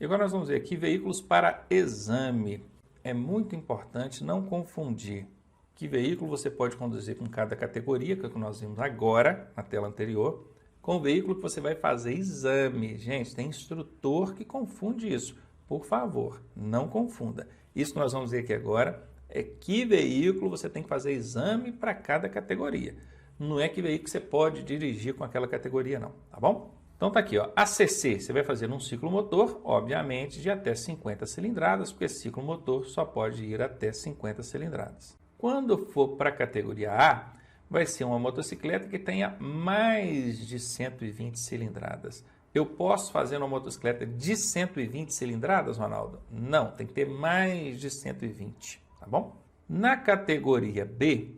agora nós vamos ver aqui veículos para exame. É muito importante não confundir que veículo você pode conduzir com cada categoria, que é o que nós vimos agora, na tela anterior, com o veículo que você vai fazer exame. Gente, tem instrutor que confunde isso. Por favor, não confunda. Isso que nós vamos ver aqui agora é que veículo você tem que fazer exame para cada categoria. Não é que veículo você pode dirigir com aquela categoria não, tá bom? Então tá aqui, ó, ACC, você vai fazer um ciclo motor, obviamente, de até 50 cilindradas, porque ciclo motor só pode ir até 50 cilindradas. Quando for para a categoria A, vai ser uma motocicleta que tenha mais de 120 cilindradas. Eu posso fazer uma motocicleta de 120 cilindradas, Ronaldo? Não, tem que ter mais de 120, tá bom? Na categoria B,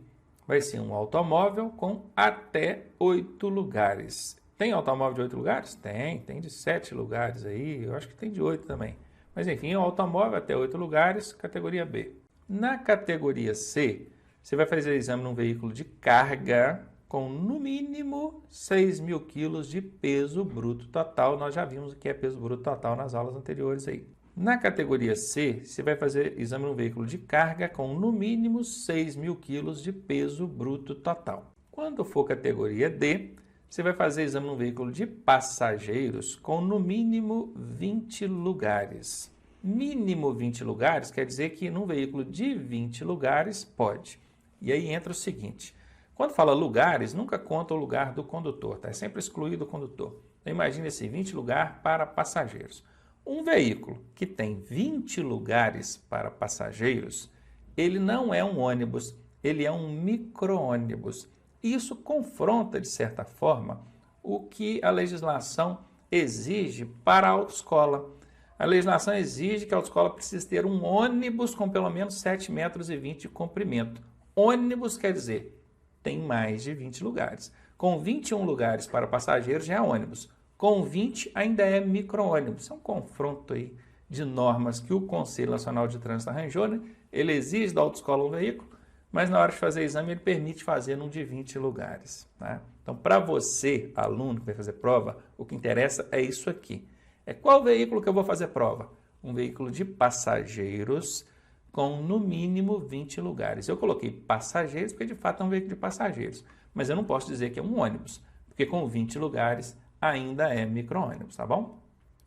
vai ser um automóvel com até 8 lugares. Tem automóvel de 8 lugares? Tem de 7 lugares aí, eu acho que tem de 8 também. Mas enfim, um automóvel até 8 lugares, categoria B. Na categoria C, você vai fazer o exame num veículo de carga com no mínimo 6.000 quilos de peso bruto total. Nós já vimos o que é peso bruto total nas aulas anteriores aí. Na categoria C, você vai fazer exame num veículo de carga com no mínimo 6.000 quilos de peso bruto total. Quando for categoria D, você vai fazer exame num veículo de passageiros com no mínimo 20 lugares. Mínimo 20 lugares quer dizer que num veículo de 20 lugares pode. E aí entra o seguinte, quando fala lugares, nunca conta o lugar do condutor, tá? É sempre excluído o condutor. Então imagine assim, 20 lugares para passageiros. Um veículo que tem 20 lugares para passageiros, ele não é um ônibus, ele é um micro-ônibus. Isso confronta, de certa forma, o que a legislação exige para a autoescola. A legislação exige que a autoescola precise ter um ônibus com pelo menos 7,20 metros de comprimento. Ônibus quer dizer, tem mais de 20 lugares. Com 21 lugares para passageiros já é ônibus. Com 20 ainda é micro-ônibus. É um confronto aí de normas que o Conselho Nacional de Trânsito arranjou, né? Ele exige da autoescola um veículo, mas na hora de fazer exame ele permite fazer num de 20 lugares. Tá? Então, para você, aluno que vai fazer prova, o que interessa é isso aqui. É qual veículo que eu vou fazer prova? Um veículo de passageiros com no mínimo 20 lugares. Eu coloquei passageiros porque de fato é um veículo de passageiros, mas eu não posso dizer que é um ônibus, porque com 20 lugares ainda é micro-ônibus, tá bom?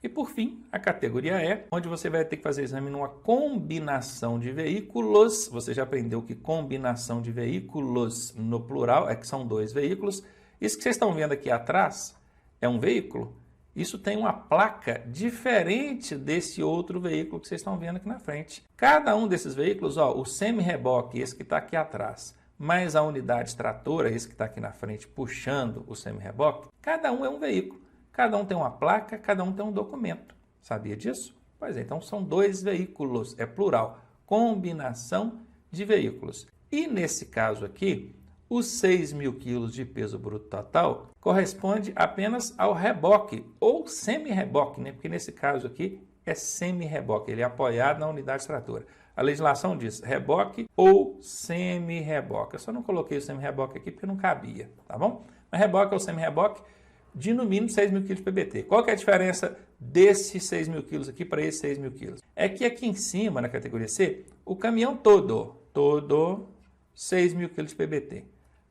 E por fim, a categoria E, onde você vai ter que fazer exame numa combinação de veículos. Você já aprendeu que combinação de veículos no plural é que são 2 veículos. Isso que vocês estão vendo aqui atrás é um veículo. Isso tem uma placa diferente desse outro veículo que vocês estão vendo aqui na frente. Cada um desses veículos, ó, o semi-reboque, esse que está aqui atrás, mais a unidade tratora, esse que está aqui na frente puxando o semi-reboque, cada um é um veículo. Cada um tem uma placa, cada um tem um documento. Sabia disso? Pois é, então são 2 veículos, é plural, combinação de veículos. E nesse caso aqui, os 6.000 quilos de peso bruto total corresponde apenas ao reboque ou semi-reboque, né? Porque nesse caso aqui é semi-reboque, ele é apoiado na unidade tratora. A legislação diz reboque ou semi-reboque. Eu só não coloquei o semi-reboque aqui porque não cabia, tá bom? Mas reboque ou semi-reboque de no mínimo 6.000 kg de PBT. Qual que é a diferença desses 6.000 kg aqui para esses 6.000 kg? É que aqui em cima, na categoria C, o caminhão todo 6.000 kg de PBT.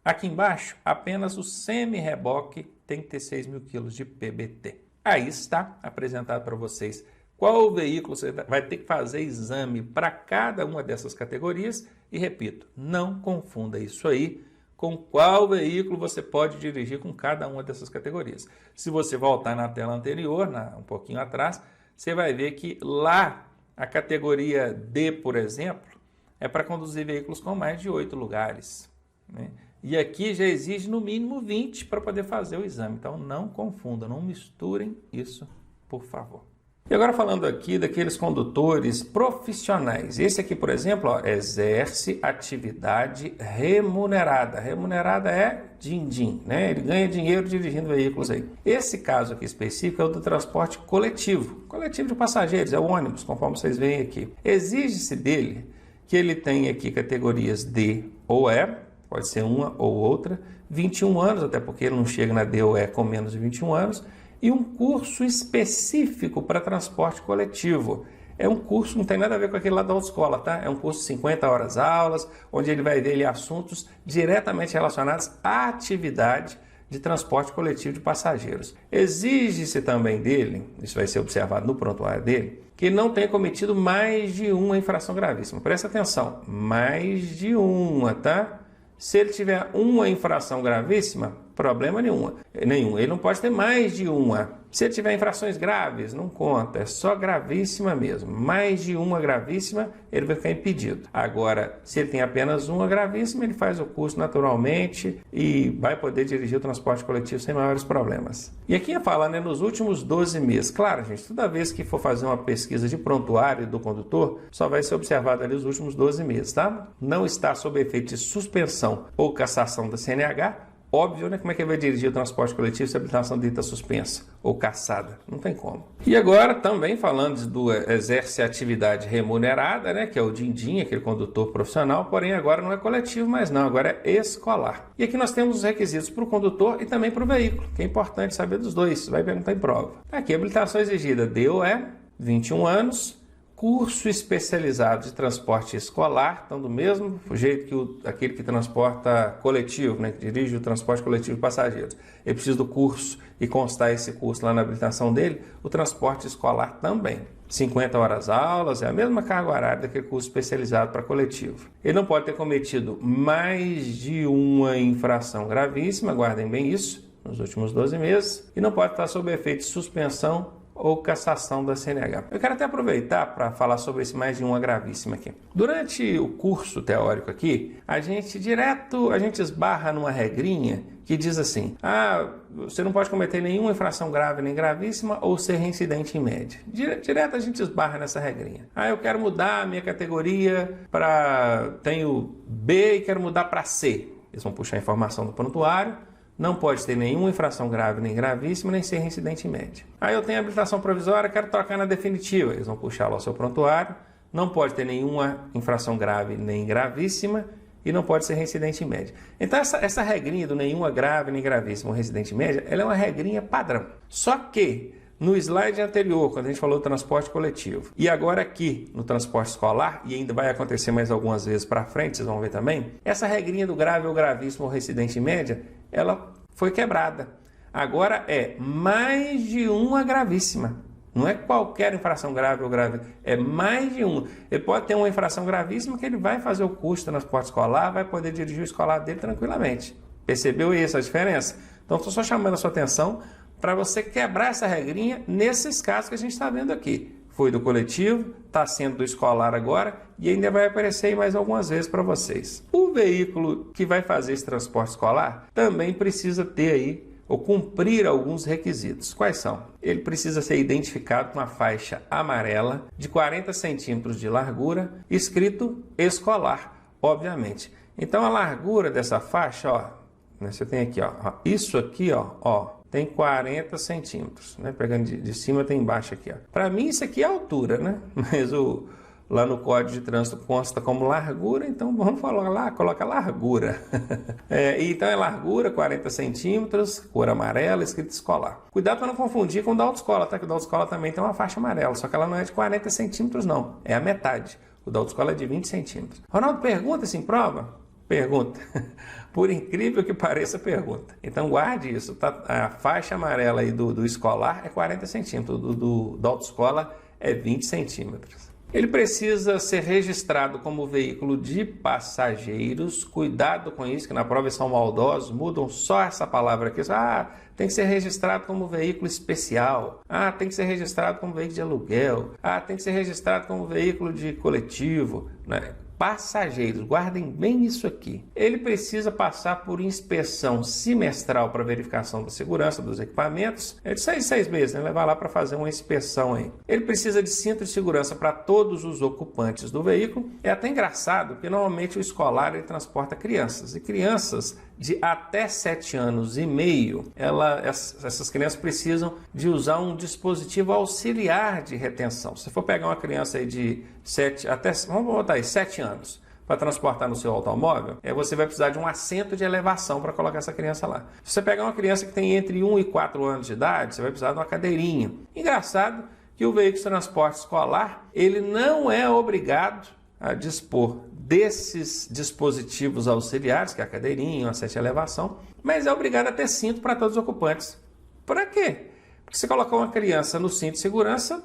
Aqui embaixo, apenas o semi-reboque tem que ter 6.000 kg de PBT. Aí está apresentado para vocês qual veículo você vai ter que fazer exame para cada uma dessas categorias. E repito, não confunda isso aí com qual veículo você pode dirigir com cada uma dessas categorias. Se você voltar na tela anterior, um pouquinho atrás, você vai ver que lá a categoria D, por exemplo, é para conduzir veículos com mais de 8 lugares, né? E aqui já exige no mínimo 20 para poder fazer o exame. Então não confundam, não misturem isso, por favor. E agora falando aqui daqueles condutores profissionais. Esse aqui, por exemplo, ó, exerce atividade remunerada. Remunerada é din-din, né? Ele ganha dinheiro dirigindo veículos aí. Esse caso aqui específico é o do transporte coletivo. Coletivo de passageiros, é o ônibus, conforme vocês veem aqui. Exige-se dele que ele tenha aqui categorias D ou E, pode ser uma ou outra, 21 anos, até porque ele não chega na D ou E com menos de 21 anos, e um curso específico para transporte coletivo. É um curso, não tem nada a ver com aquele lá da autoescola, tá? É um curso de 50 horas aulas, onde ele vai ver assuntos diretamente relacionados à atividade de transporte coletivo de passageiros. Exige-se também dele, isso vai ser observado no prontuário dele, que não tenha cometido mais de uma infração gravíssima. Presta atenção, mais de uma, tá? Se ele tiver uma infração gravíssima, problema nenhum. Ele não pode ter mais de uma. Se ele tiver infrações graves, não conta, é só gravíssima mesmo. Mais de uma gravíssima, ele vai ficar impedido. Agora, se ele tem apenas uma gravíssima, ele faz o curso naturalmente e vai poder dirigir o transporte coletivo sem maiores problemas. E aqui ia falar, né, nos últimos 12 meses. Claro, gente, toda vez que for fazer uma pesquisa de prontuário do condutor, só vai ser observado ali os últimos 12 meses, tá? Não está sob efeito de suspensão ou cassação da CNH. Óbvio, né? Como é que ele vai dirigir o transporte coletivo se a habilitação dele está suspensa ou cassada? Não tem como. E agora, também falando do exerce atividade remunerada, né? Que é o din-din, aquele condutor profissional, porém agora não é coletivo, mas não, agora é escolar. E aqui nós temos os requisitos para o condutor e também para o veículo, que é importante saber dos dois, vai perguntar em prova. Aqui, a habilitação exigida DOE, 21 anos, curso especializado de transporte escolar, então do mesmo jeito que aquele que transporta coletivo, né, que dirige o transporte coletivo de passageiros, ele precisa do curso e constar esse curso lá na habilitação dele, o transporte escolar também. 50 horas aulas, é a mesma carga horária daquele curso especializado para coletivo. Ele não pode ter cometido mais de uma infração gravíssima, guardem bem isso, nos últimos 12 meses, e não pode estar sob efeito de suspensão ou cassação da CNH. Eu quero até aproveitar para falar sobre esse mais de uma gravíssima aqui. Durante o curso teórico aqui, a gente esbarra numa regrinha que diz assim, você não pode cometer nenhuma infração grave nem gravíssima ou ser reincidente em média. Direto a gente esbarra nessa regrinha. Eu quero mudar a minha categoria tenho B e quero mudar para C. Eles vão puxar a informação do prontuário. Não pode ter nenhuma infração grave nem gravíssima, nem ser reincidente em média. Eu tenho habilitação provisória, quero trocar na definitiva. Eles vão puxar lá o seu prontuário. Não pode ter nenhuma infração grave nem gravíssima e não pode ser reincidente em média. Então essa regrinha do nenhuma grave nem gravíssima ou reincidente em média, ela é uma regrinha padrão. Só que no slide anterior, quando a gente falou do transporte coletivo, e agora aqui no transporte escolar, e ainda vai acontecer mais algumas vezes para frente, vocês vão ver também, essa regrinha do grave ou gravíssimo ou reincidente em média, ela foi quebrada. Agora é mais de uma gravíssima. Não é qualquer infração grave ou grave, é mais de uma. Ele pode ter uma infração gravíssima que ele vai fazer o curso de transporte escolar, vai poder dirigir o escolar dele tranquilamente. Percebeu isso, a diferença? Então, estou só chamando a sua atenção para você quebrar essa regrinha nesses casos que a gente está vendo aqui. Foi do coletivo, está sendo do escolar agora e ainda vai aparecer aí mais algumas vezes para vocês. O veículo que vai fazer esse transporte escolar também precisa ter aí ou cumprir alguns requisitos. Quais são? Ele precisa ser identificado com uma faixa amarela de 40 centímetros de largura, escrito escolar, obviamente. Então a largura dessa faixa, você tem aqui, isso aqui, tem 40 centímetros, né? Pegando de cima tem embaixo aqui, Para mim isso aqui é altura, né? Mas lá no Código de Trânsito consta como largura, então vamos falar lá, coloca largura. Então é largura, 40 centímetros, cor amarela, escrito escolar. Cuidado para não confundir com o da autoescola, tá? Que o da autoescola também tem uma faixa amarela, só que ela não é de 40 centímetros não, é a metade. O da autoescola é de 20 centímetros. Ronaldo, pergunta-se em prova? Pergunta. Por incrível que pareça, pergunta. Então guarde isso, tá? A faixa amarela aí do escolar é 40 centímetros, da autoescola é 20 centímetros. Ele precisa ser registrado como veículo de passageiros. Cuidado com isso, que na prova eles são maldosos, mudam só essa palavra aqui. Tem que ser registrado como veículo especial. Tem que ser registrado como veículo de aluguel. Tem que ser registrado como veículo de coletivo, né? Passageiros, guardem bem isso aqui. Ele precisa passar por inspeção semestral para verificação da segurança dos equipamentos. É de 6 meses, né? Levar lá para fazer uma inspeção aí. Ele precisa de cinto de segurança para todos os ocupantes do veículo. É até engraçado, porque normalmente o escolar ele transporta crianças. E crianças de até 7 anos e meio, essas crianças precisam de usar um dispositivo auxiliar de retenção. Se for pegar uma criança aí de 7 até, vamos botar aí, 7 anos, para transportar no seu automóvel, você vai precisar de um assento de elevação para colocar essa criança lá. Se você pegar uma criança que tem entre 1 e 4 anos de idade, você vai precisar de uma cadeirinha. Engraçado que o veículo de transporte escolar, ele não é obrigado a dispor desses dispositivos auxiliares, que é a cadeirinha, o assento de elevação, mas é obrigado a ter cinto para todos os ocupantes. Para quê? Porque se colocar uma criança no cinto de segurança,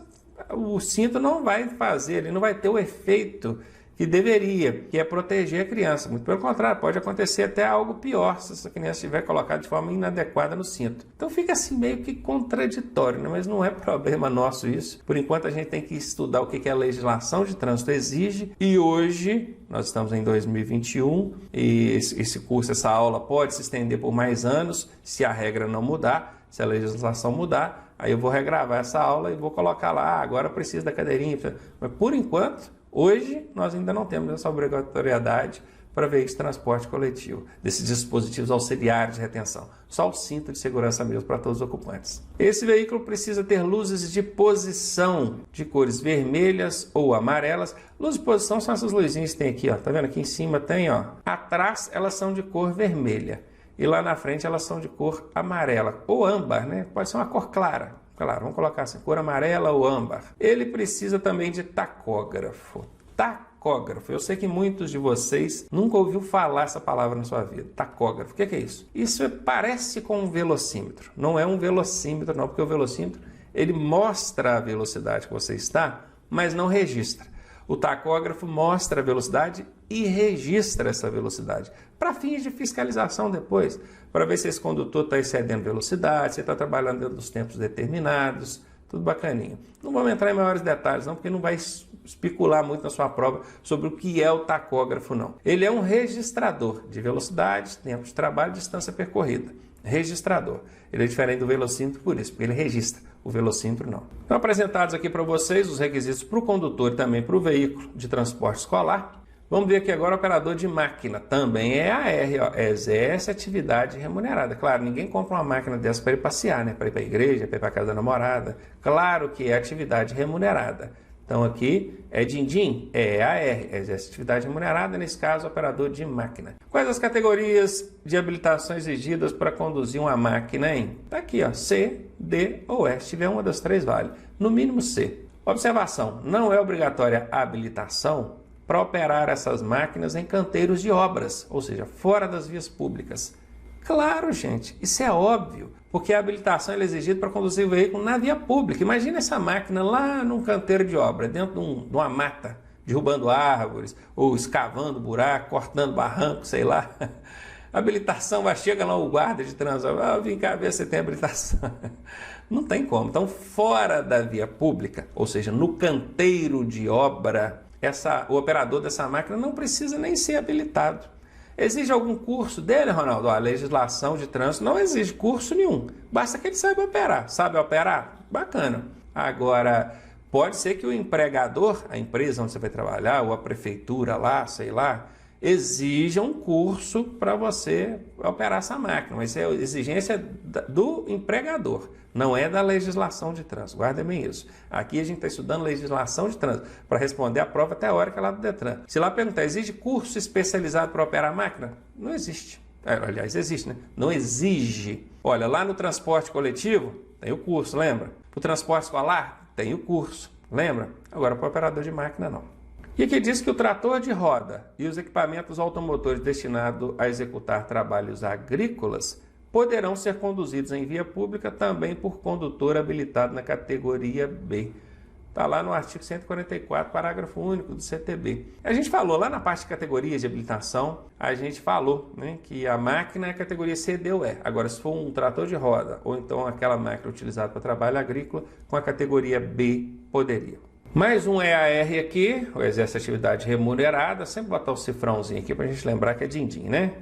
o cinto não vai fazer, ele não vai ter o efeito que deveria, que é proteger a criança. Muito pelo contrário, pode acontecer até algo pior se essa criança estiver colocada de forma inadequada no cinto. Então fica assim meio que contraditório, né? Mas não é problema nosso isso. Por enquanto a gente tem que estudar o que a legislação de trânsito exige e hoje, nós estamos em 2021 e esse curso, essa aula pode se estender por mais anos se a regra não mudar, se a legislação mudar, aí eu vou regravar essa aula e vou colocar lá, agora precisa da cadeirinha. Mas por enquanto, hoje, nós ainda não temos essa obrigatoriedade para veículos de transporte coletivo, desses dispositivos auxiliares de retenção. Só o cinto de segurança mesmo para todos os ocupantes. Esse veículo precisa ter luzes de posição de cores vermelhas ou amarelas. Luzes de posição são essas luzinhas que tem aqui, ó. Tá vendo? Aqui em cima tem, ó. Atrás elas são de cor vermelha. E lá na frente elas são de cor amarela ou âmbar, né? Pode ser uma cor clara. Claro, vamos colocar assim, cor amarela ou âmbar. Ele precisa também de tacógrafo. Tacógrafo. Eu sei que muitos de vocês nunca ouviu falar essa palavra na sua vida. Tacógrafo. O que é isso? Isso parece com um velocímetro. Não é um velocímetro, não, porque o velocímetro ele mostra a velocidade que você está, mas não registra. O tacógrafo mostra a velocidade e registra essa velocidade para fins de fiscalização depois, para ver se esse condutor está excedendo velocidade, se está trabalhando dentro dos tempos determinados, tudo bacaninho. Não vamos entrar em maiores detalhes não, porque não vai especular muito na sua prova sobre o que é o tacógrafo não. Ele é um registrador de velocidade, tempo de trabalho, distância percorrida. Registrador. Ele é diferente do velocímetro por isso, porque ele registra. O velocímetro não. Então, apresentados aqui para vocês os requisitos para o condutor e também para o veículo de transporte escolar. Vamos ver aqui agora o operador de máquina. Também é AR, ó, exerce atividade remunerada. Claro, ninguém compra uma máquina dessa para ir passear, né? Para ir para a igreja, para ir para a casa da namorada. Claro que é atividade remunerada. Então aqui é din-din, é AR, exerce atividade remunerada, nesse caso operador de máquina. Quais as categorias de habilitação exigidas para conduzir uma máquina, hein? Tá aqui, ó, C, D ou E. Se tiver uma das três vale. No mínimo C. Observação, não é obrigatória a habilitação para operar essas máquinas em canteiros de obras, ou seja, fora das vias públicas. Claro, gente, isso é óbvio, porque a habilitação é exigida para conduzir o veículo na via pública. Imagina essa máquina lá num canteiro de obra, dentro de uma mata, derrubando árvores, ou escavando buraco, cortando barranco, sei lá. A habilitação vai, chega lá o guarda de trânsito, vem cá ver se tem habilitação. Não tem como. Então, fora da via pública, ou seja, no canteiro de obra, o operador dessa máquina não precisa nem ser habilitado. Exige algum curso dele, Ronaldo? A legislação de trânsito não exige curso nenhum. Basta que ele saiba operar. Sabe operar? Bacana. Agora, pode ser que o empregador, a empresa onde você vai trabalhar, ou a prefeitura lá, sei lá, exija um curso para você operar essa máquina. Mas é exigência do empregador, não é da legislação de trânsito. Guarda bem isso. Aqui a gente está estudando legislação de trânsito para responder a prova teórica lá do Detran. Se lá perguntar, exige curso especializado para operar a máquina? Não existe. Aliás, existe, né? Não exige. Olha, lá no transporte coletivo, tem o curso, lembra? Para o transporte escolar, tem o curso, lembra? Agora, para o operador de máquina, não. E aqui diz que o trator de roda e os equipamentos automotores destinados a executar trabalhos agrícolas poderão ser conduzidos em via pública também por condutor habilitado na categoria B. Está lá no artigo 144, parágrafo único do CTB. A gente falou lá na parte de categorias de habilitação, a gente falou, né, que a máquina é a categoria C, D ou E. Agora, se for um trator de roda ou então aquela máquina utilizada para trabalho agrícola, com a categoria B poderia. Mais um EAR aqui, o exerce atividade remunerada, sempre botar o cifrãozinho aqui para a gente lembrar que é din-din, né?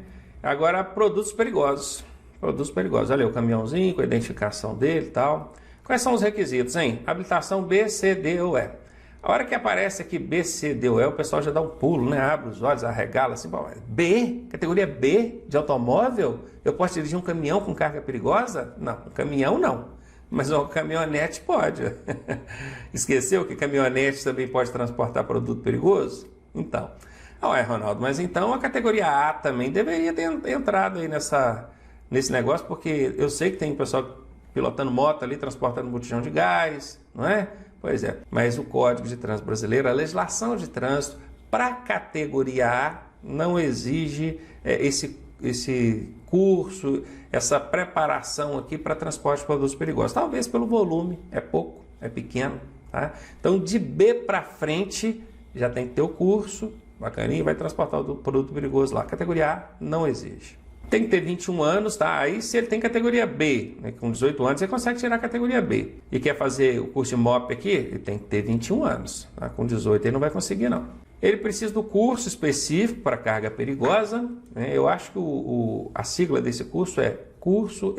Agora, produtos perigosos. Produtos perigosos, olha aí o caminhãozinho com a identificação dele e tal. Quais são os requisitos, hein? Habilitação B, C, D ou E. A hora que aparece aqui B, C, D ou E, o pessoal já dá um pulo, né? Abre os olhos, arregala assim, B? Categoria B de automóvel? Eu posso dirigir um caminhão com carga perigosa? Não, um caminhão não. Mas uma caminhonete pode. Esqueceu que caminhonete também pode transportar produto perigoso? Então, Ué, Ronaldo, mas então a categoria A também deveria ter entrado aí nesse negócio, porque eu sei que tem pessoal pilotando moto ali, transportando botijão de gás, não é? Pois é, mas o Código de Trânsito Brasileiro, a legislação de trânsito, para a categoria A, não exige esse curso, essa preparação aqui para transporte de produtos perigosos. Talvez pelo volume, é pouco, é pequeno, tá? Então, de B para frente, já tem que ter o curso, bacaninha, vai transportar o produto perigoso lá. Categoria A não exige. Tem que ter 21 anos, tá? Aí se ele tem categoria B, né, com 18 anos, ele consegue tirar a categoria B. E quer fazer o curso de MOP aqui, ele tem que ter 21 anos. Tá? Com 18 ele não vai conseguir, não. Ele precisa do curso específico para carga perigosa. Né? Eu acho que a sigla desse curso é Curso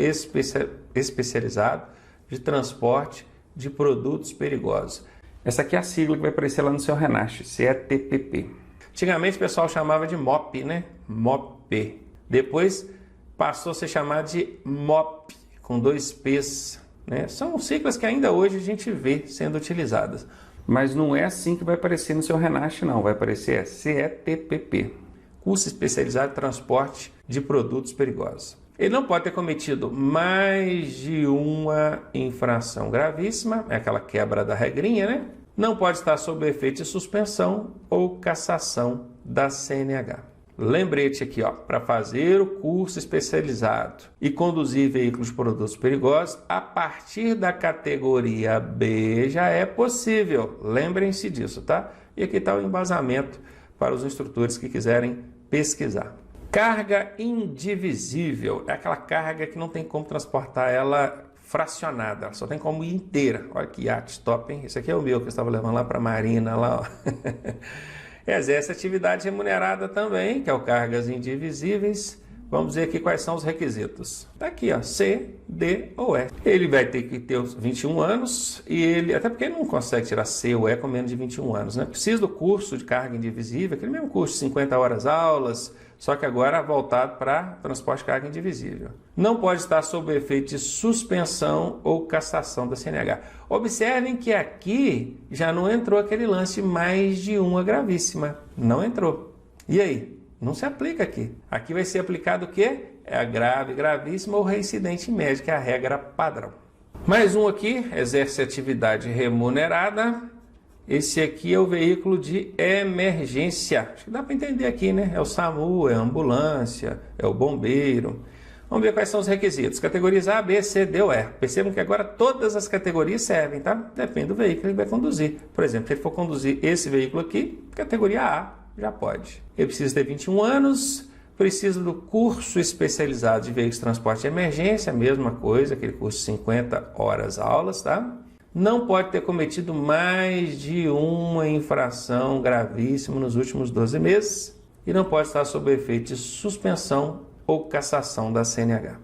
Especializado de Transporte de Produtos Perigosos. Essa aqui é a sigla que vai aparecer lá no seu Renache, CETPP. Antigamente o pessoal chamava de MOP, né? MOP. Depois passou a ser chamado de MOP, com 2 P's. Né? São siglas que ainda hoje a gente vê sendo utilizadas. Mas não é assim que vai aparecer no seu Renache, não. Vai aparecer CETPP, Curso Especializado de Transporte de Produtos Perigosos. Ele não pode ter cometido mais de uma infração gravíssima, é aquela quebra da regrinha, né? Não pode estar sob efeito de suspensão ou cassação da CNH. Lembrete aqui, ó, para fazer o curso especializado e conduzir veículos de produtos perigosos, a partir da categoria B já é possível. Lembrem-se disso, tá? E aqui está o embasamento para os instrutores que quiserem pesquisar. Carga indivisível é aquela carga que não tem como transportar ela fracionada, ela só tem como ir inteira. Olha que iate top, hein? Esse aqui é o meu que eu estava levando lá para a Marina, lá, ó. Exerce atividade remunerada também, que é o cargas indivisíveis. Vamos ver aqui quais são os requisitos. Está aqui, ó, C, D ou E. Ele vai ter que ter os 21 anos e ele, até porque ele não consegue tirar C ou E com menos de 21 anos, né? Precisa do curso de carga indivisível, aquele mesmo curso de 50 horas aulas, só que agora voltado para transporte de carga indivisível. Não pode estar sob efeito de suspensão ou cassação da CNH. Observem que aqui já não entrou aquele lance mais de uma gravíssima. Não entrou. E aí? Não se aplica aqui. Aqui vai ser aplicado o quê? É a grave, gravíssima ou reincidente médio, que é a regra padrão. Mais um aqui, exerce atividade remunerada. Esse aqui é o veículo de emergência. Acho que dá para entender aqui, né? É o SAMU, é a ambulância, é o bombeiro. Vamos ver quais são os requisitos. Categorias A, B, C, D ou E. Percebam que agora todas as categorias servem, tá? Depende do veículo que ele vai conduzir. Por exemplo, se ele for conduzir esse veículo aqui, categoria A, já pode. Ele precisa ter 21 anos, precisa do curso especializado de veículos de transporte de emergência, mesma coisa, aquele curso de 50 horas aulas, tá? Não pode ter cometido mais de uma infração gravíssima nos últimos 12 meses e não pode estar sob efeito de suspensão ou cassação da CNH.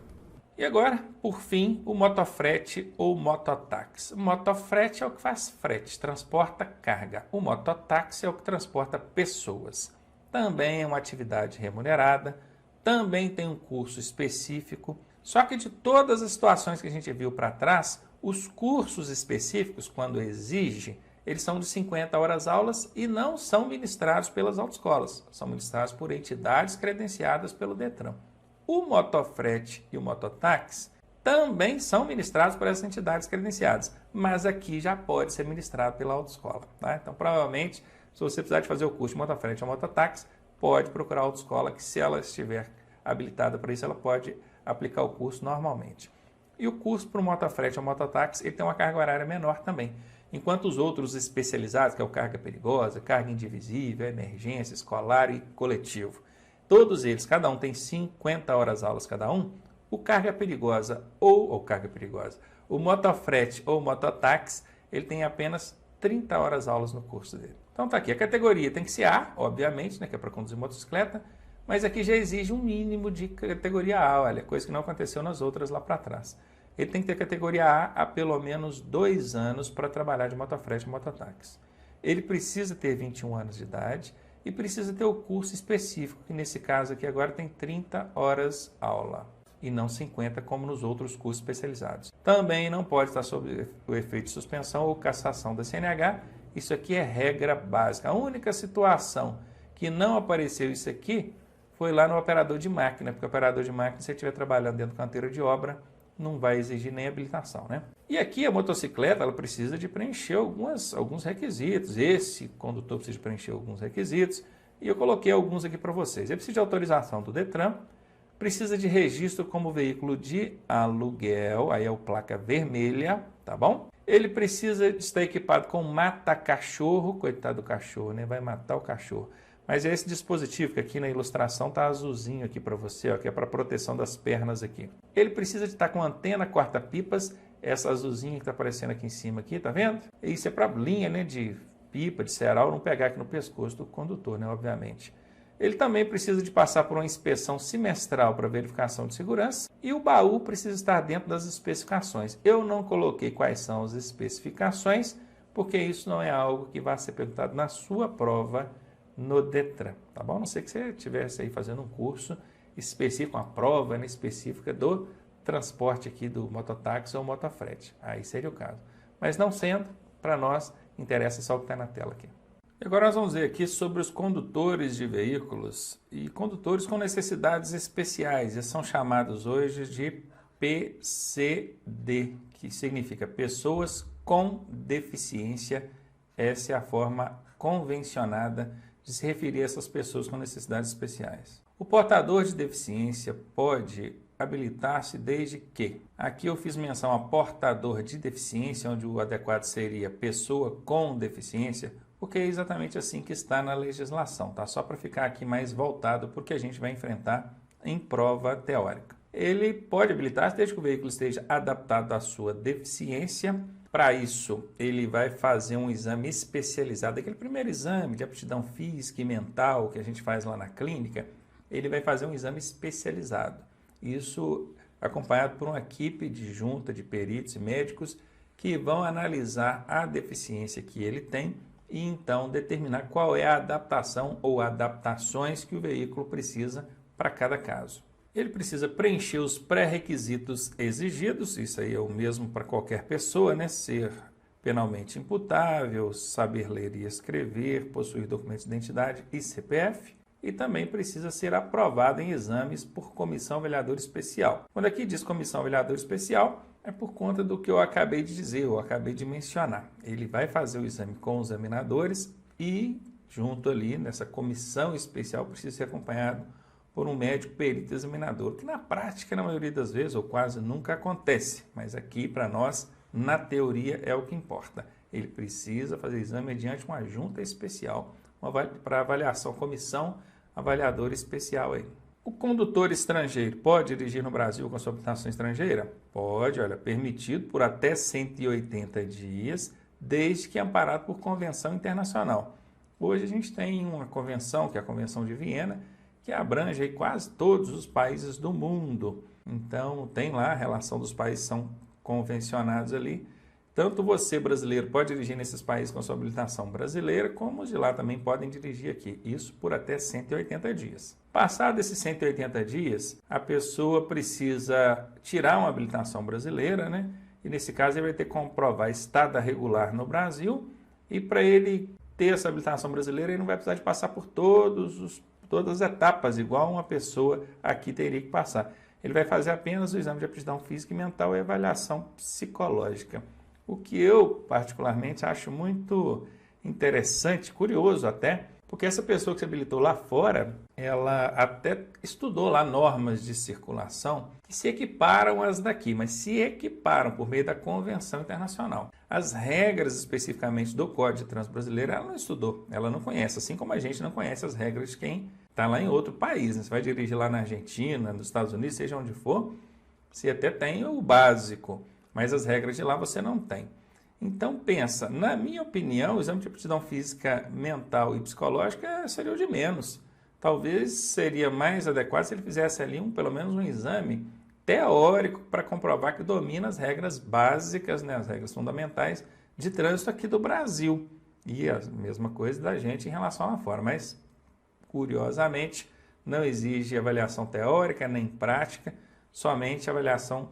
E agora, por fim, o motofrete ou mototáxi. O motofrete é o que faz frete, transporta carga. O mototáxi é o que transporta pessoas. Também é uma atividade remunerada, também tem um curso específico. Só que de todas as situações que a gente viu para trás, os cursos específicos, quando exige, eles são de 50 horas aulas e não são ministrados pelas autoescolas. São ministrados por entidades credenciadas pelo Detran. O motofrete e o mototáxi também são ministrados por essas entidades credenciadas, mas aqui já pode ser ministrado pela autoescola. Tá? Então, provavelmente, se você precisar de fazer o curso de motofrete ou mototáxi, pode procurar a autoescola, que se ela estiver habilitada para isso, ela pode aplicar o curso normalmente. E o curso para o motofrete ou mototáxi, ele tem uma carga horária menor também. Enquanto os outros especializados, que é o carga perigosa, carga indivisível, emergência, escolar e coletivo, todos eles, cada um tem 50 horas aulas cada um, o carga perigosa o motofrete ou mototáxi, ele tem apenas 30 horas aulas no curso dele. Então tá aqui, a categoria tem que ser A, obviamente, né, que é para conduzir motocicleta, mas aqui já exige um mínimo de categoria A, olha, coisa que não aconteceu nas outras lá para trás. Ele tem que ter categoria A há pelo menos 2 anos para trabalhar de motofrete e mototáxi. Ele precisa ter 21 anos de idade e precisa ter o curso específico, que nesse caso aqui agora tem 30 horas aula e não 50 como nos outros cursos especializados. Também não pode estar sob o efeito de suspensão ou cassação da CNH. Isso aqui é regra básica. A única situação que não apareceu isso aqui foi lá no operador de máquina, porque o operador de máquina, se você estiver trabalhando dentro do canteiro de obra, não vai exigir nem habilitação, né? E aqui a motocicleta, ela precisa de preencher alguns requisitos. Esse condutor precisa de preencher alguns requisitos e eu coloquei alguns aqui para vocês. Ele precisa de autorização do Detran, precisa de registro como veículo de aluguel, aí é o placa vermelha, tá bom? Ele precisa estar equipado com mata-cachorro, coitado do cachorro, né? Vai matar o cachorro. Mas é esse dispositivo que aqui na ilustração está azulzinho aqui para você, ó, que é para proteção das pernas aqui. Ele precisa de estar com antena corta-pipas, essa azulzinha que está aparecendo aqui em cima, aqui, tá vendo? Isso é para linha, né, de pipa, de cerol, não pegar aqui no pescoço do condutor, né, obviamente. Ele também precisa de passar por uma inspeção semestral para verificação de segurança e o baú precisa estar dentro das especificações. Eu não coloquei quais são as especificações, porque isso não é algo que vai ser perguntado na sua prova no Detran, tá bom? A não ser que você estivesse aí fazendo um curso específico, uma prova, né, específica do transporte aqui do mototáxi ou motofrete. Aí seria o caso. Mas não sendo, para nós, interessa só o que está na tela aqui. E agora nós vamos ver aqui sobre os condutores de veículos e condutores com necessidades especiais. Eles são chamados hoje de PCD, que significa Pessoas com Deficiência. Essa é a forma convencionada de se referir a essas pessoas com necessidades especiais. O portador de deficiência pode habilitar-se desde que... Aqui eu fiz menção a portador de deficiência, onde o adequado seria pessoa com deficiência, porque é exatamente assim que está na legislação, tá? Só para ficar aqui mais voltado para o que a gente vai enfrentar em prova teórica. Ele pode habilitar-se desde que o veículo esteja adaptado à sua deficiência. Para isso, ele vai fazer um exame especializado, aquele primeiro exame de aptidão física e mental que a gente faz lá na clínica, ele vai fazer um exame especializado. Isso acompanhado por uma equipe de junta de peritos e médicos que vão analisar a deficiência que ele tem e então determinar qual é a adaptação ou adaptações que o veículo precisa para cada caso. Ele precisa preencher os pré-requisitos exigidos, isso aí é o mesmo para qualquer pessoa, né? Ser penalmente imputável, saber ler e escrever, possuir documentos de identidade e CPF, e também precisa ser aprovado em exames por comissão avaliadora especial. Quando aqui diz comissão avaliadora especial, é por conta do que eu acabei de dizer, eu acabei de mencionar. Ele vai fazer o exame com os examinadores e, junto ali, nessa comissão especial, precisa ser acompanhado por um médico perito examinador, que na prática, na maioria das vezes, ou quase nunca acontece, mas aqui para nós, na teoria, é o que importa. Ele precisa fazer exame mediante uma junta especial, para avaliação, comissão avaliadora especial aí. O condutor estrangeiro pode dirigir no Brasil com sua habilitação estrangeira? Pode, olha, permitido por até 180 dias, desde que amparado por convenção internacional. Hoje a gente tem uma convenção, que é a Convenção de Viena, que abrange aí quase todos os países do mundo. Então, tem lá a relação dos países que são convencionados ali. Tanto você, brasileiro, pode dirigir nesses países com sua habilitação brasileira, como os de lá também podem dirigir aqui. Isso por até 180 dias. Passado esses 180 dias, a pessoa precisa tirar uma habilitação brasileira, né? E nesse caso ele vai ter que comprovar estada regular no Brasil. E para ele ter essa habilitação brasileira, ele não vai precisar de passar por todas as etapas, igual uma pessoa aqui teria que passar. Ele vai fazer apenas o exame de aptidão física e mental e avaliação psicológica. O que eu, particularmente, acho muito interessante, curioso até, porque essa pessoa que se habilitou lá fora, ela até estudou lá normas de circulação que se equiparam às daqui, mas se equiparam por meio da Convenção Internacional. As regras especificamente do Código de Trânsito Brasileiro, ela não estudou, ela não conhece, assim como a gente não conhece as regras de quem está lá em outro país. Né? Você vai dirigir lá na Argentina, nos Estados Unidos, seja onde for, você até tem o básico, mas as regras de lá você não tem. Então pensa, na minha opinião, o exame de aptidão física, mental e psicológica seria o de menos. Talvez seria mais adequado se ele fizesse ali pelo menos um exame teórico para comprovar que domina as regras básicas, né, as regras fundamentais de trânsito aqui do Brasil. E a mesma coisa da gente em relação lá fora, mas curiosamente não exige avaliação teórica nem prática, somente avaliação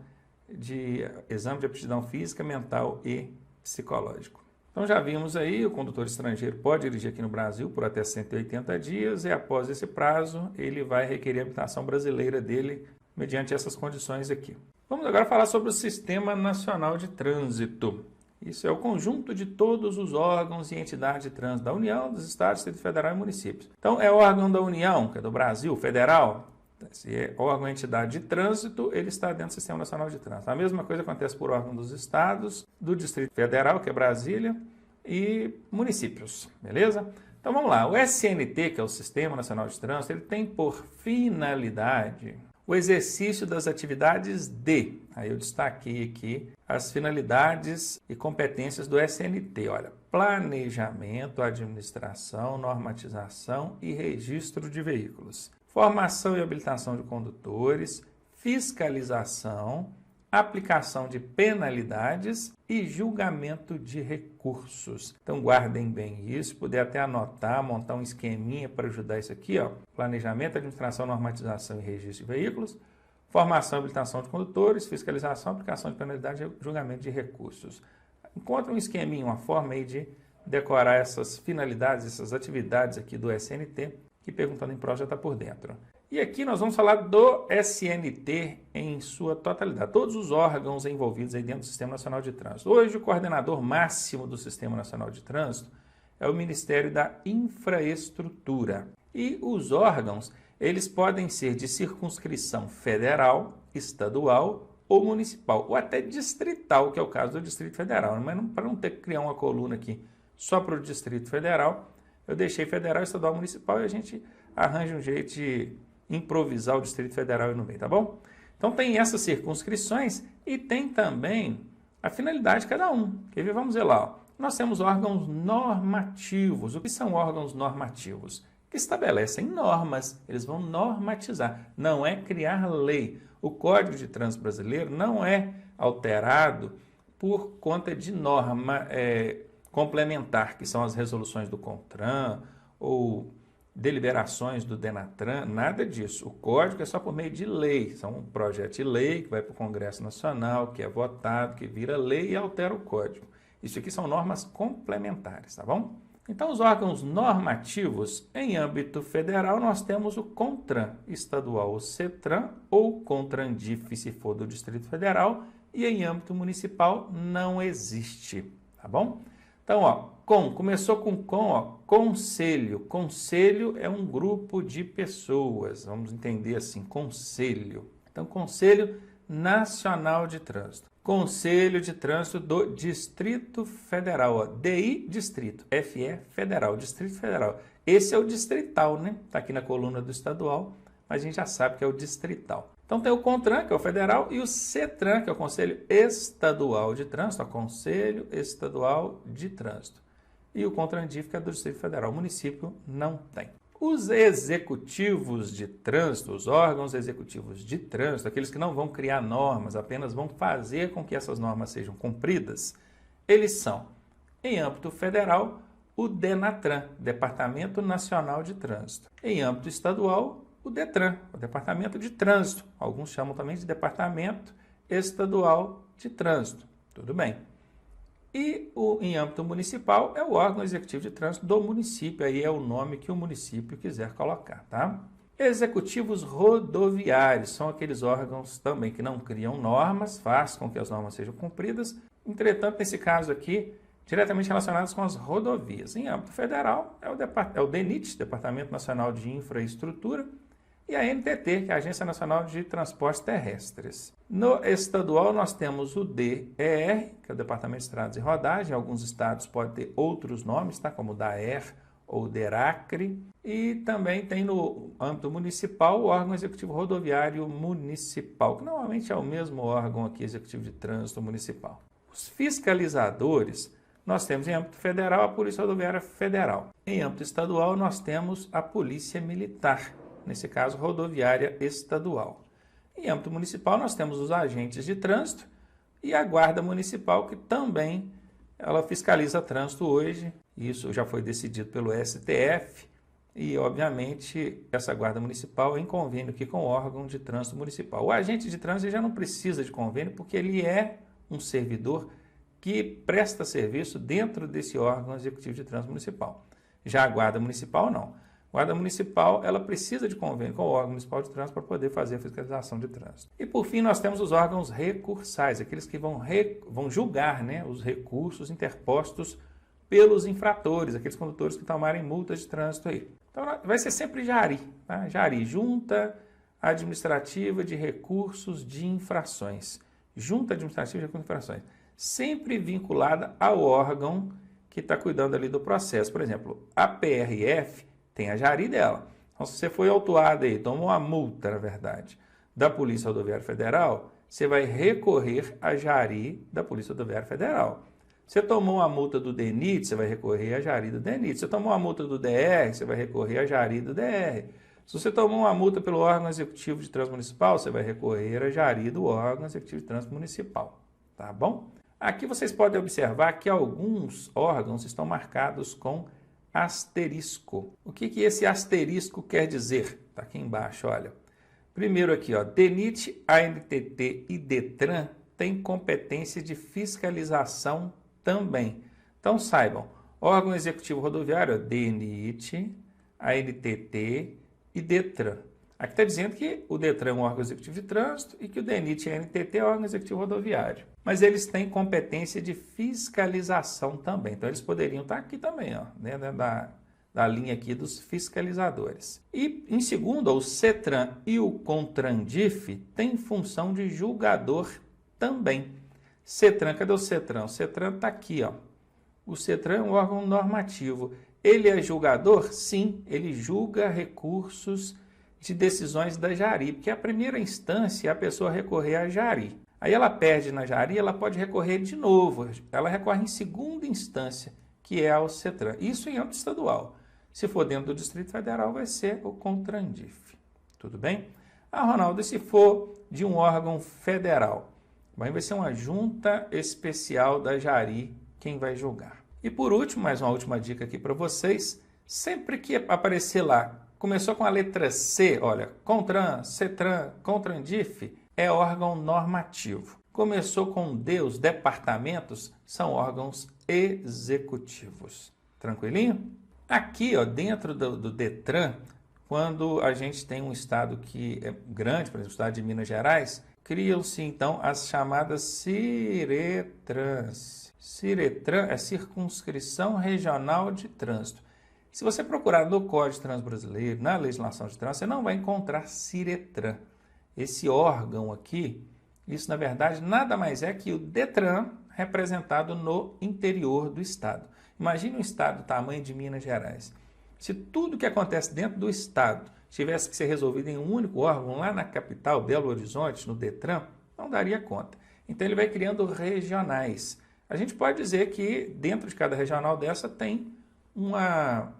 de exame de aptidão física, mental e psicológico. Então já vimos aí, o condutor estrangeiro pode dirigir aqui no Brasil por até 180 dias e após esse prazo ele vai requerer a habilitação brasileira dele mediante essas condições aqui. Vamos agora falar sobre o Sistema Nacional de Trânsito. Isso é o conjunto de todos os órgãos e entidades de trânsito da União, dos Estados, Distrito Federal e municípios. Então é órgão da União, que é do Brasil, federal. Se é órgão ou entidade de trânsito, ele está dentro do Sistema Nacional de Trânsito. A mesma coisa acontece por órgão dos estados, do Distrito Federal, que é Brasília, e municípios, beleza? Então vamos lá, o SNT, que é o Sistema Nacional de Trânsito, ele tem por finalidade o exercício das atividades de, aí eu destaquei aqui, as finalidades e competências do SNT, olha, planejamento, administração, normatização e registro de veículos. Formação e habilitação de condutores, fiscalização, aplicação de penalidades e julgamento de recursos. Então guardem bem isso, puder até anotar, montar um esqueminha para ajudar isso aqui, ó. Planejamento, administração, normatização e registro de veículos, formação e habilitação de condutores, fiscalização, aplicação de penalidades e julgamento de recursos. Encontre um esqueminha, uma forma aí de decorar essas finalidades, essas atividades aqui do SNT, que perguntando em prova já está por dentro. E aqui nós vamos falar do SNT em sua totalidade, todos os órgãos envolvidos aí dentro do Sistema Nacional de Trânsito. Hoje o coordenador máximo do Sistema Nacional de Trânsito é o Ministério da Infraestrutura. E os órgãos, eles podem ser de circunscrição federal, estadual ou municipal, ou até distrital, que é o caso do Distrito Federal. Mas para não ter que criar uma coluna aqui só para o Distrito Federal, eu deixei federal, estadual, municipal e a gente arranja um jeito de improvisar o Distrito Federal aí no meio, tá bom? Então tem essas circunscrições e tem também a finalidade de cada um. Vamos ver lá, ó. Nós temos órgãos normativos. O que são órgãos normativos? Que estabelecem normas, eles vão normatizar, não é criar lei. O Código de Trânsito Brasileiro não é alterado por conta de norma complementar, que são as resoluções do CONTRAN ou deliberações do DENATRAN, nada disso. O código é só por meio de lei, são um projeto de lei que vai para o Congresso Nacional, que é votado, que vira lei e altera o código. Isso aqui são normas complementares, tá bom? Então, os órgãos normativos, em âmbito federal, nós temos o CONTRAN, estadual o CETRAN, ou CONTRANDIF, se for do Distrito Federal, e em âmbito municipal não existe, tá bom? Então, ó, começou com ó, conselho. Conselho é um grupo de pessoas, vamos entender assim, conselho. Então, Conselho Nacional de Trânsito. Conselho de Trânsito do Distrito Federal, ó, DI Distrito, FE Federal, Distrito Federal. Esse é o distrital, né? Está aqui na coluna do estadual, mas a gente já sabe que é o distrital. Então tem o CONTRAN, que é o federal, e o CETRAN, que é o Conselho Estadual de Trânsito, o Conselho Estadual de Trânsito. E o CONTRANDIF, que é do Distrito Federal. O município não tem. Os executivos de trânsito, os órgãos executivos de trânsito, aqueles que não vão criar normas, apenas vão fazer com que essas normas sejam cumpridas, eles são, em âmbito federal, o DENATRAN, Departamento Nacional de Trânsito. Em âmbito estadual, o DETRAN, o Departamento de Trânsito. Alguns chamam também de Departamento Estadual de Trânsito. Tudo bem. E em âmbito municipal é o órgão executivo de trânsito do município. Aí é o nome que o município quiser colocar, tá? Executivos rodoviários são aqueles órgãos também que não criam normas, fazem com que as normas sejam cumpridas. Entretanto, nesse caso aqui, diretamente relacionados com as rodovias. Em âmbito federal é o DENIT, Departamento Nacional de Infraestrutura, e a NTT, que é a Agência Nacional de Transportes Terrestres. No estadual, nós temos o DER, que é o Departamento de Estradas e Rodagem. Em alguns estados pode ter outros nomes, tá? Como DAER ou DERACRE. E também tem no âmbito municipal o órgão executivo rodoviário municipal, que normalmente é o mesmo órgão aqui, executivo de trânsito municipal. Os fiscalizadores, nós temos em âmbito federal a Polícia Rodoviária Federal. Em âmbito estadual, nós temos a Polícia Militar, nesse caso, rodoviária estadual. Em âmbito municipal, nós temos os agentes de trânsito e a Guarda Municipal, que também ela fiscaliza trânsito hoje. Isso já foi decidido pelo STF e, obviamente, essa Guarda Municipal é em convênio aqui com o órgão de trânsito municipal. O agente de trânsito já não precisa de convênio porque ele é um servidor que presta serviço dentro desse órgão executivo de trânsito municipal. Já a Guarda Municipal, não. A Guarda Municipal, ela precisa de convênio com o órgão municipal de trânsito para poder fazer a fiscalização de trânsito. E, por fim, nós temos os órgãos recursais, aqueles que vão julgar, né, os recursos interpostos pelos infratores, aqueles condutores que tomarem multas de trânsito aí. Então, vai ser sempre JARI, tá? JARI, Junta Administrativa de Recursos de Infrações. Junta Administrativa de Recursos de Infrações. Sempre vinculada ao órgão que está cuidando ali do processo. Por exemplo, a PRF tem a JARI dela. Então, se você foi autuado aí, tomou uma multa, na verdade, da Polícia Rodoviária Federal, você vai recorrer à JARI da Polícia Rodoviária Federal. Você tomou uma multa do DENIT, você vai recorrer à JARI do DENIT. Você tomou uma multa do DR, você vai recorrer à JARI do DR. Se você tomou uma multa pelo órgão executivo de trânsito municipal, você vai recorrer à JARI do órgão executivo de trânsito municipal. Tá bom? Aqui vocês podem observar que alguns órgãos estão marcados com asterisco. O que esse asterisco quer dizer? Está aqui embaixo, olha. Primeiro aqui, ó, DENIT, ANTT e DETRAN têm competência de fiscalização também. Então saibam, órgão executivo rodoviário, DENIT, ANTT e DETRAN. Aqui está dizendo que o DETRAN é um órgão executivo de trânsito e que o DENIT e a ANTT é órgão executivo rodoviário. Mas eles têm competência de fiscalização também. Então eles poderiam estar aqui também, ó, dentro da linha aqui dos fiscalizadores. E em segundo, o CETRAN e o CONTRANDIF têm função de julgador também. CETRAN, cadê o CETRAN? O CETRAN está aqui, ó. O CETRAN é um órgão normativo. Ele é julgador? Sim, ele julga recursos de decisões da JARI, porque a primeira instância é a pessoa recorrer à JARI. Aí ela perde na JARI, ela pode recorrer de novo. Ela recorre em segunda instância, que é ao CETRAN. Isso em âmbito estadual. Se for dentro do Distrito Federal, vai ser o CONTRANDIF. Tudo bem? Ah, Ronaldo, e se for de um órgão federal? Vai ser uma junta especial da JARI quem vai julgar. E por último, mais uma última dica aqui para vocês. Sempre que aparecer lá, começou com a letra C, olha, CONTRAN, CETRAN, CONTRANDIF, é órgão normativo. Começou com D, os departamentos são órgãos executivos. Tranquilinho? Aqui, ó, dentro do DETRAN, quando a gente tem um estado que é grande, por exemplo, o estado de Minas Gerais, criam-se então as chamadas CIRETRANs. CIRETRAN é Circunscrição Regional de Trânsito. Se você procurar no Código de Trânsito Brasileiro, na legislação de trânsito, você não vai encontrar CIRETRAN. Esse órgão aqui, isso na verdade nada mais é que o DETRAN representado no interior do estado. Imagine um estado do tamanho de Minas Gerais. Se tudo que acontece dentro do estado tivesse que ser resolvido em um único órgão, lá na capital, Belo Horizonte, no DETRAN, não daria conta. Então ele vai criando regionais. A gente pode dizer que dentro de cada regional dessa tem uma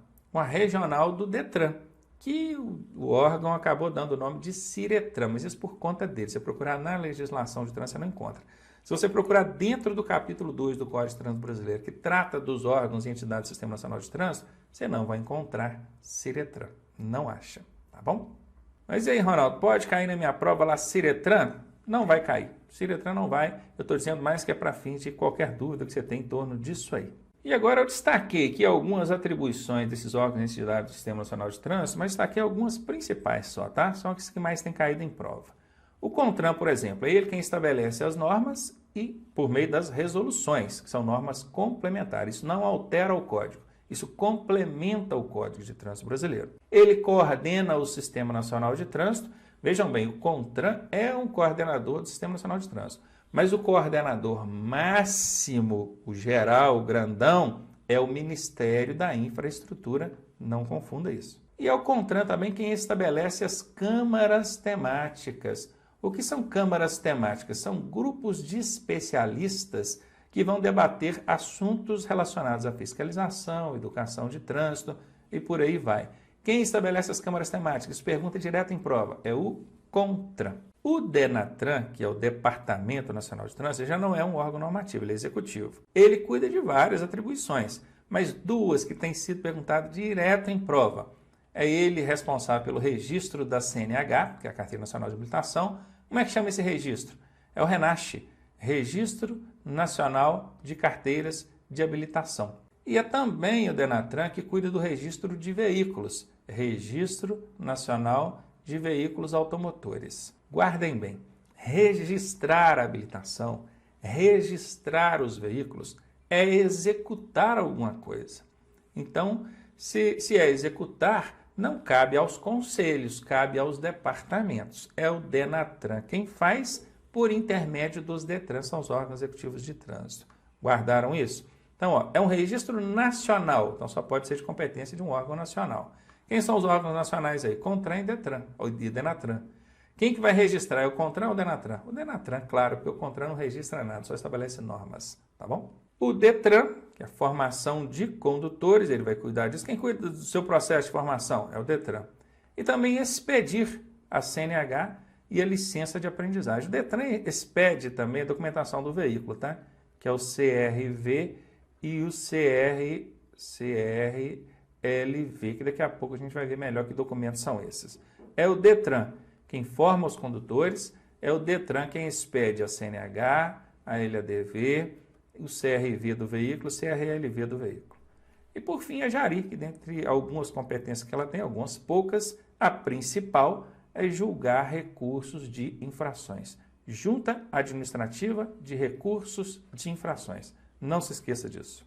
regional do DETRAN, que o órgão acabou dando o nome de CIRETRAN, mas isso por conta dele. Se você procurar na legislação de trânsito, você não encontra. Se você procurar dentro do capítulo 2 do Código de Trânsito Brasileiro, que trata dos órgãos e entidades do Sistema Nacional de Trânsito, você não vai encontrar CIRETRAN. Não acha, tá bom? Mas e aí, Ronaldo, pode cair na minha prova lá CIRETRAN? Não vai cair. CIRETRAN não vai. Eu estou dizendo mais que é para fins de qualquer dúvida que você tem em torno disso aí. E agora eu destaquei aqui algumas atribuições desses órgãos e entidades do Sistema Nacional de Trânsito, mas destaquei algumas principais só, tá? São as que mais têm caído em prova. O CONTRAN, por exemplo, é ele quem estabelece as normas e por meio das resoluções, que são normas complementares. Isso não altera o código, isso complementa o Código de Trânsito Brasileiro. Ele coordena o Sistema Nacional de Trânsito. Vejam bem, o CONTRAN é um coordenador do Sistema Nacional de Trânsito, mas o coordenador máximo, o geral, o grandão, é o Ministério da Infraestrutura, não confunda isso. E é o CONTRAN também quem estabelece as câmaras temáticas. O que são câmaras temáticas? São grupos de especialistas que vão debater assuntos relacionados à fiscalização, educação de trânsito e por aí vai. Quem estabelece as câmaras temáticas? Pergunta direta em prova. É o CONTRAN. O DENATRAN, que é o Departamento Nacional de Trânsito, já não é um órgão normativo, ele é executivo. Ele cuida de várias atribuições, mas duas que têm sido perguntadas direto em prova. É ele responsável pelo registro da CNH, que é a Carteira Nacional de Habilitação. Como é que chama esse registro? É o RENASH. Registro Nacional de Carteiras de Habilitação. E é também o DENATRAN que cuida do registro de veículos, Registro Nacional de Veículos Automotores. Guardem bem, registrar a habilitação, registrar os veículos, é executar alguma coisa. Então, se é executar, não cabe aos conselhos, cabe aos departamentos. É o DENATRAN quem faz por intermédio dos DETRAN, são os órgãos executivos de trânsito. Guardaram isso? Então, ó, é um registro nacional, então só pode ser de competência de um órgão nacional. Quem são os órgãos nacionais aí? CONTRAN e DETRAN, ou DENATRAN. Quem que vai registrar? É o CONTRAN ou o DENATRAN? O DENATRAN, claro, porque o CONTRAN não registra nada, só estabelece normas, tá bom? O DETRAN, que é a formação de condutores, ele vai cuidar disso. Quem cuida do seu processo de formação? É o DETRAN. E também expedir a CNH e a licença de aprendizagem. O DETRAN expede também a documentação do veículo, tá? Que é o CRV e o CRLV, que daqui a pouco a gente vai ver melhor que documentos são esses. É o DETRAN quem forma os condutores, é o DETRAN quem expede a CNH, a LADV, o CRV do veículo, o CRLV do veículo. E por fim a JARI, que dentre algumas competências que ela tem, algumas poucas, a principal é julgar recursos de infrações. Junta Administrativa de Recursos de Infrações. Não se esqueça disso.